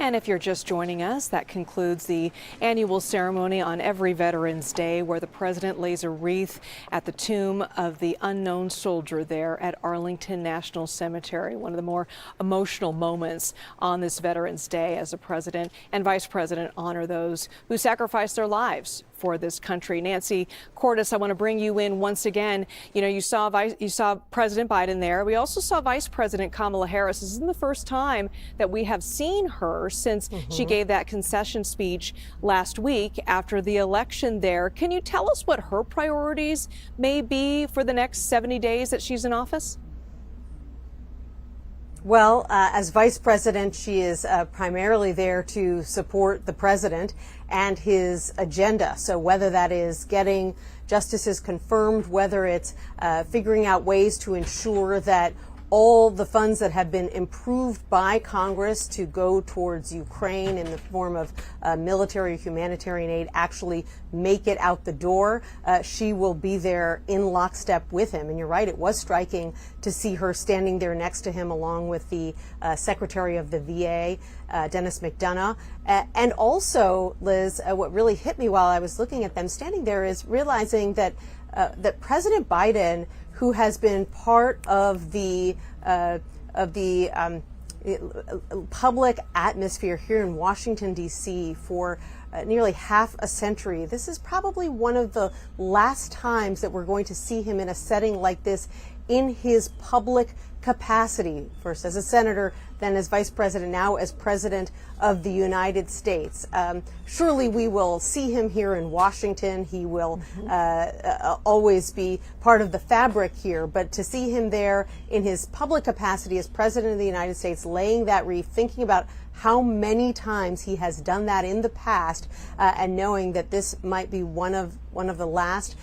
And if you're just joining us, that concludes the annual ceremony on every Veterans Day, where the president lays a wreath at the tomb of the unknown soldier there at Arlington National Cemetery. One of the more emotional moments on this Veterans Day, as the president and vice president honor those who sacrificed their lives for this country. Nancy Cordes, I want to bring you in once again. You know, you saw President Biden there. We also saw Vice President Kamala Harris. This isn't the first time that we have seen her since she gave that concession speech last week after the election there. Can you tell us what her priorities may be for the next 70 days that she's in office? Well, as vice president, she is primarily there to support the president and his agenda. So whether that is getting justices confirmed, whether it's figuring out ways to ensure that all the funds that have been improved by Congress to go towards Ukraine in the form of military humanitarian aid actually make it out the door, she will be there in lockstep with him. And you're right, it was striking to see her standing there next to him along with the Secretary of the VA, Dennis McDonough. And also, Liz, what really hit me while I was looking at them standing there is realizing that that President Biden, who has been part of the public atmosphere here in Washington, D.C. for nearly half a century, this is probably one of the last times that we're going to see him in a setting like this in his public capacity, first as a senator, then as vice president, now as president of the United States. Surely we will see him here in Washington. He will always be part of the fabric here, but to see him there in his public capacity as president of the United States, laying that wreath, thinking about how many times he has done that in the past, and knowing that this might be one of the last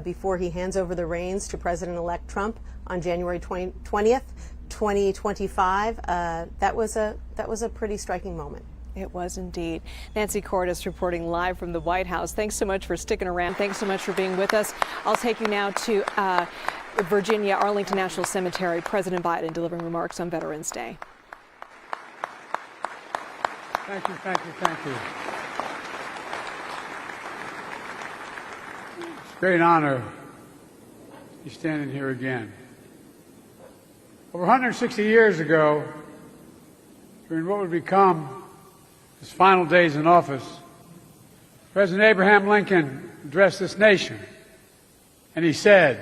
before he hands over the reins to President-elect Trump on January 20th, 2025. That was a pretty striking moment. It was indeed. Nancy Cordes reporting live from the White House. Thanks so much for sticking around. Thanks so much for being with us. I'll take you now to Virginia, Arlington National Cemetery. President Biden delivering remarks on Veterans Day. Thank you, thank you, thank you. It's a great honor to be standing here again. Over 160 years ago, during what would become his final days in office, President Abraham Lincoln addressed this nation, and he said,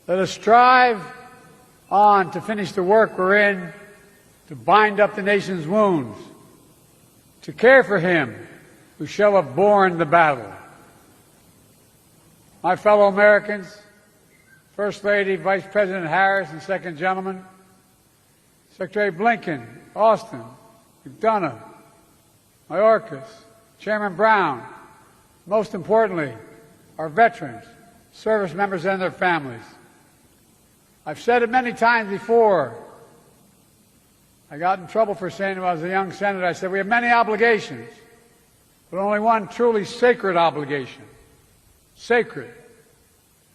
"Let us strive on to finish the work we're in, to bind up the nation's wounds, to care for him who shall have borne the battle." My fellow Americans, First Lady, Vice President Harris, and Second Gentleman, Secretary Blinken, Austin, McDonough, Mayorkas, Chairman Brown, most importantly, our veterans, service members, and their families. I've said it many times before. I got in trouble for saying it when I was a young senator. I said, we have many obligations, but only one truly sacred obligation. Sacred.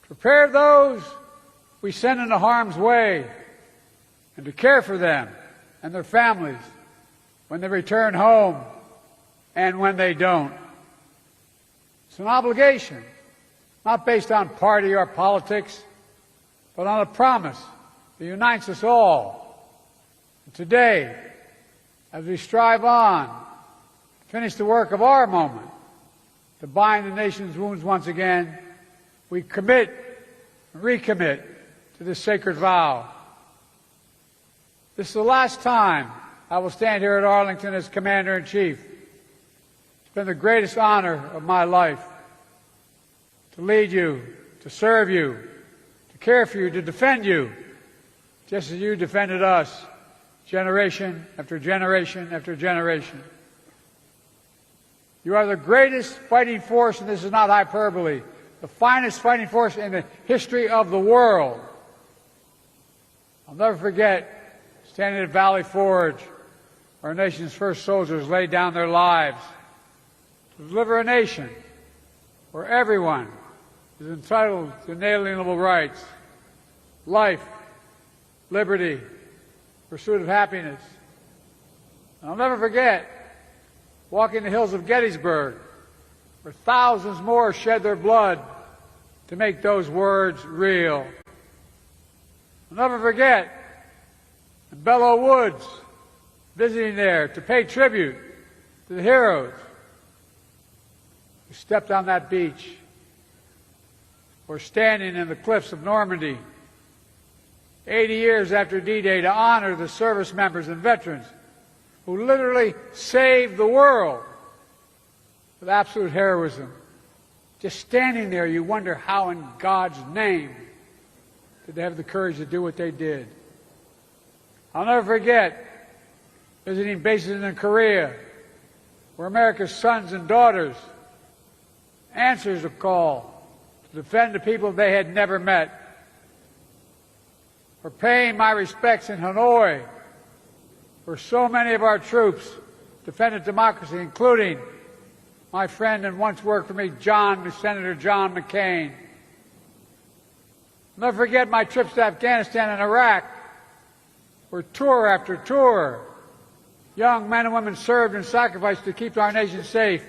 Prepare those we send into harm's way, and to care for them and their families when they return home and when they don't. It's an obligation, not based on party or politics, but on a promise that unites us all. And today, as we strive on to finish the work of our moment, to bind the nation's wounds once again, we commit and recommit to this sacred vow. This is the last time I will stand here at Arlington as Commander-in-Chief. It's been the greatest honor of my life to lead you, to serve you, to care for you, to defend you, just as you defended us, generation after generation after generation. You are the greatest fighting force, and this is not hyperbole, the finest fighting force in the history of the world. I'll never forget standing at Valley Forge, where our nation's first soldiers laid down their lives to deliver a nation where everyone is entitled to inalienable rights, life, liberty, pursuit of happiness. I'll never forget walking the hills of Gettysburg, where thousands more shed their blood to make those words real. I'll never forget in Belleau Woods, visiting there to pay tribute to the heroes who stepped on that beach, or standing in the cliffs of Normandy 80 years after D-Day to honor the service members and veterans who literally saved the world with absolute heroism. Just standing there, you wonder how in God's name did they have the courage to do what they did. I'll never forget visiting bases in Korea, where America's sons and daughters answers a call to defend the people they had never met. For paying my respects in Hanoi, where so many of our troops defended democracy, including my friend and once worked for me, Senator John McCain. I'll never forget my trips to Afghanistan and Iraq, where tour after tour, young men and women served and sacrificed to keep our nation safe.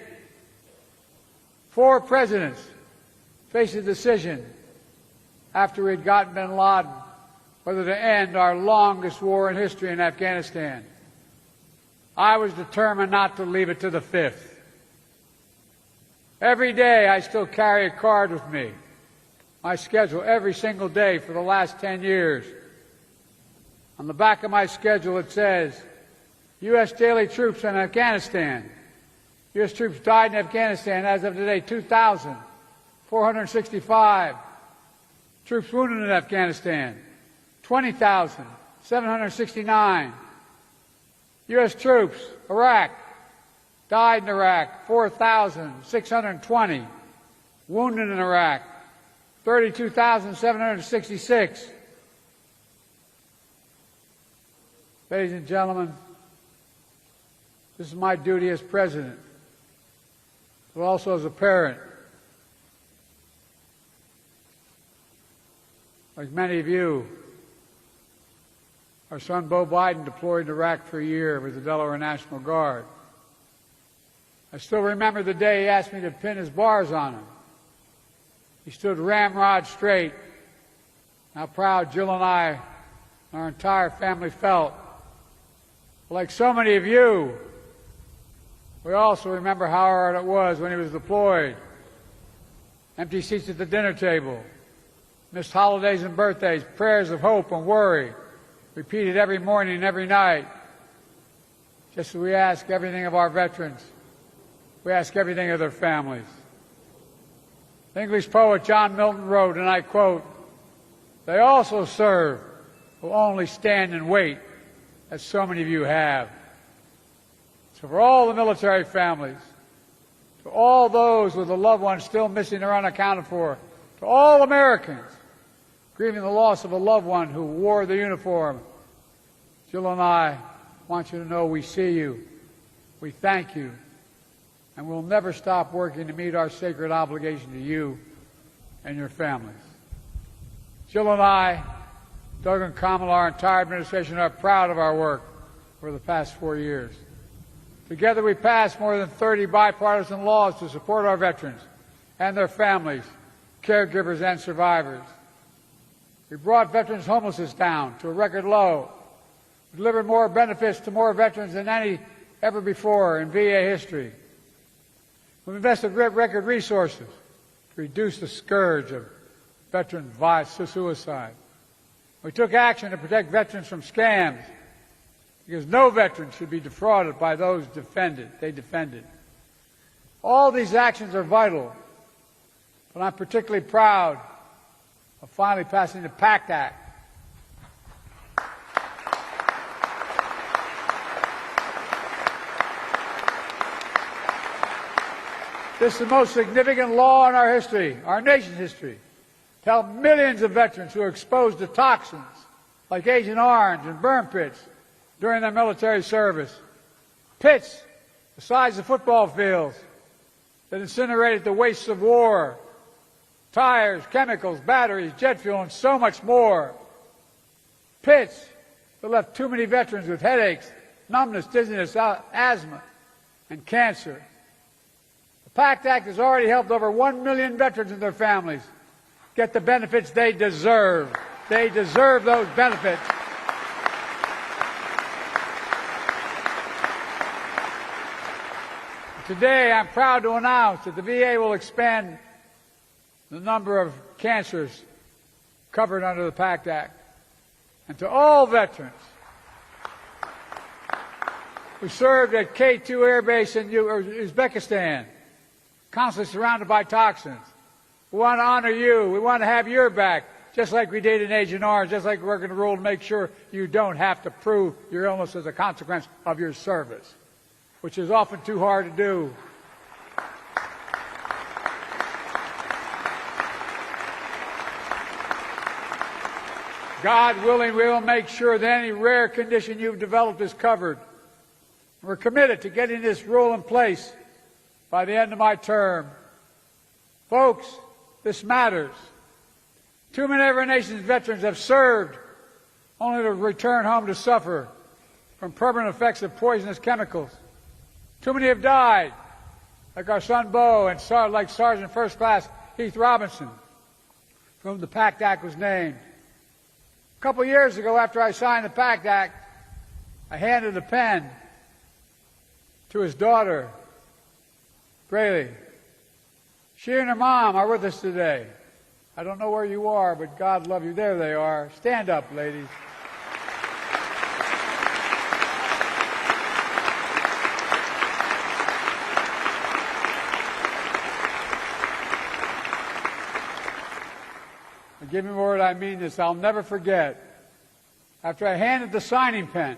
4 presidents faced a decision after we had gotten bin Laden whether to end our longest war in history in Afghanistan. I was determined not to leave it to the 5th. Every day I still carry a card with me, my schedule every single day for the last 10 years. On the back of my schedule it says, U.S. daily troops in Afghanistan. U.S. troops died in Afghanistan as of today, 2,465. Troops wounded in Afghanistan, 20,769. U.S. troops, Iraq, died in Iraq, 4,620. Wounded in Iraq, 32,766. Ladies and gentlemen, this is my duty as president, but also as a parent. Like many of you, our son Beau Biden deployed to Iraq for a year with the Delaware National Guard. I still remember the day he asked me to pin his bars on him. He stood ramrod straight. How proud Jill and I and our entire family felt. Like so many of you, we also remember how hard it was when he was deployed. Empty seats at the dinner table, missed holidays and birthdays, prayers of hope and worry, repeated every morning and every night. Just as we ask everything of our veterans, we ask everything of their families. The English poet John Milton wrote, and I quote, "They also serve who only stand and wait, as so many of you have." So for all the military families, to all those with a loved one still missing or unaccounted for, to all Americans grieving the loss of a loved one who wore the uniform, Jill and I want you to know we see you, we thank you, and we'll never stop working to meet our sacred obligation to you and your families. Jill and I, Doug and Kamala, our entire administration, are proud of our work over the past 4 years. Together we passed more than 30 bipartisan laws to support our veterans and their families, caregivers and survivors. We brought veterans' homelessness down to a record low. We delivered more benefits to more veterans than any ever before in VA history. We've invested record resources to reduce the scourge of veteran suicide. We took action to protect veterans from scams, because no veteran should be defrauded by those they defended. All these actions are vital, but I'm particularly proud of finally passing the PACT Act. This is the most significant law in our history, our nation's history, to help millions of veterans who are exposed to toxins like Agent Orange and burn pits during their military service. Pits the size of football fields that incinerated the wastes of war, tires, chemicals, batteries, jet fuel, and so much more. Pits that left too many veterans with headaches, numbness, dizziness, asthma, and cancer. The PACT Act has already helped over 1 million veterans and their families get the benefits they deserve. They deserve those benefits. Today, I'm proud to announce that the VA will expand the number of cancers covered under the PACT Act. And to all veterans who served at K2 Air Base in Uzbekistan, constantly surrounded by toxins, we want to honor you. We want to have your back, just like we did in Agent Orange, just like we're going to rule to make sure you don't have to prove your illness as a consequence of your service, which is often too hard to do. God willing, we will make sure that any rare condition you've developed is covered. We're committed to getting this rule in place by the end of my term. Folks, this matters. Too many of our nation's veterans have served only to return home to suffer from permanent effects of poisonous chemicals. Too many have died, like our son Bo and like Sergeant First Class Heath Robinson, for whom the PACT Act was named. A couple years ago, after I signed the PACT Act, I handed a pen to his daughter, Braylee. She and her mom are with us today. I don't know where you are, but God love you. There they are. Stand up, ladies. Give me a word, I mean this. I'll never forget. After I handed the signing pen,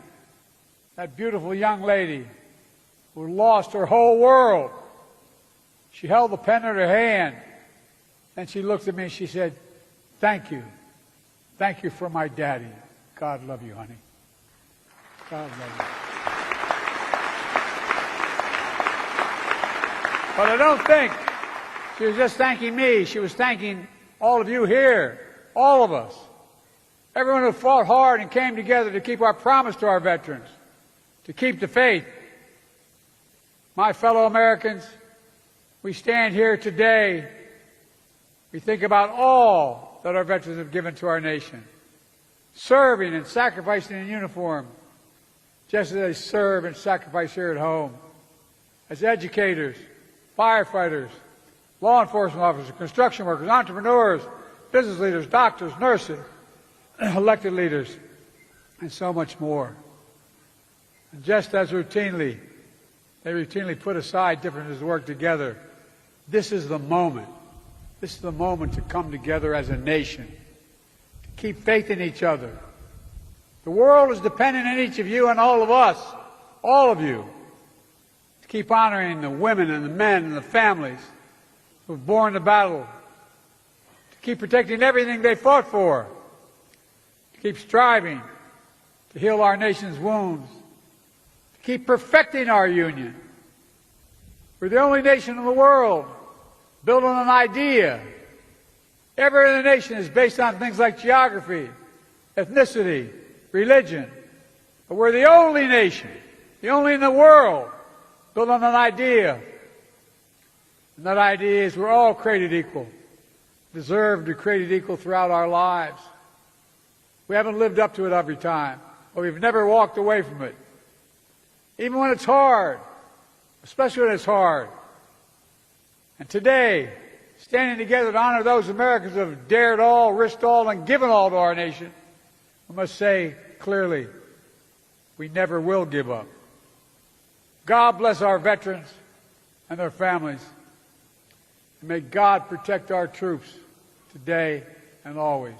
that beautiful young lady who lost her whole world, she held the pen in her hand, and she looked at me and she said, "Thank you. Thank you for my daddy. God love you, honey. God love you." But I don't think she was just thanking me. She was thanking all of you here, all of us, everyone who fought hard and came together to keep our promise to our veterans, to keep the faith. My fellow Americans, we stand here today, we think about all that our veterans have given to our nation, serving and sacrificing in uniform, just as they serve and sacrifice here at home, as educators, firefighters, law enforcement officers, construction workers, entrepreneurs, business leaders, doctors, nurses, elected leaders, and so much more. And just as they routinely put aside differences to work together, this is the moment. This is the moment to come together as a nation, to keep faith in each other. The world is dependent on each of you and all of us, all of you, to keep honoring the women and the men and the families who've borne the battle, to keep protecting everything they fought for, to keep striving to heal our nation's wounds, to keep perfecting our union. We're the only nation in the world built on an idea. Every other nation is based on things like geography, ethnicity, religion. But we're the only nation, the only in the world, built on an idea. And that idea is we're all created equal, deserve to be created equal throughout our lives. We haven't lived up to it every time, but we've never walked away from it. Even when it's hard, especially when it's hard. And today, standing together to honor those Americans who have dared all, risked all, and given all to our nation, we must say clearly, we never will give up. God bless our veterans and their families. And may God protect our troops today and always.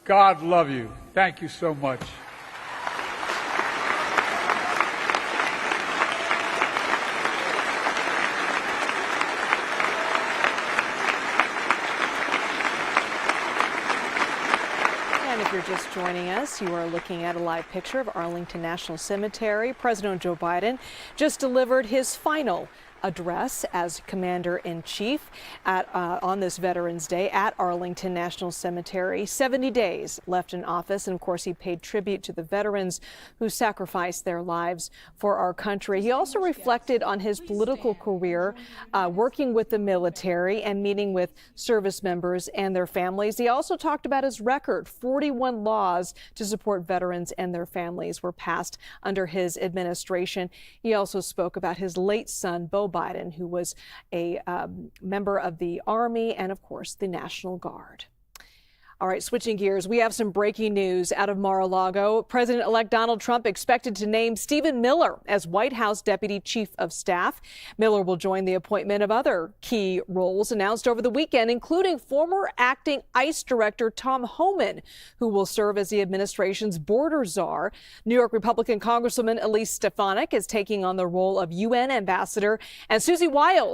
God love you. Thank you so much. If you're just joining us, you are looking at a live picture of Arlington National Cemetery. President Joe Biden just delivered his final address as Commander-in-Chief on this Veterans Day at Arlington National Cemetery. 70 days left in office, and of course he paid tribute to the veterans who sacrificed their lives for our country. He also reflected on his political career, working with the military and meeting with service members and their families. He also talked about his record. 41 laws to support veterans and their families were passed under his administration. He also spoke about his late son, Beau Biden, who was a member of the Army and, of course, the National Guard. All right, switching gears, we have some breaking news out of Mar-a-Lago. President-elect Donald Trump expected to name Stephen Miller as White House Deputy Chief of Staff. Miller will join the appointment of other key roles announced over the weekend, including former acting ICE Director Tom Homan, who will serve as the administration's border czar. New York Republican Congresswoman Elise Stefanik is taking on the role of UN ambassador, and Susie Wiles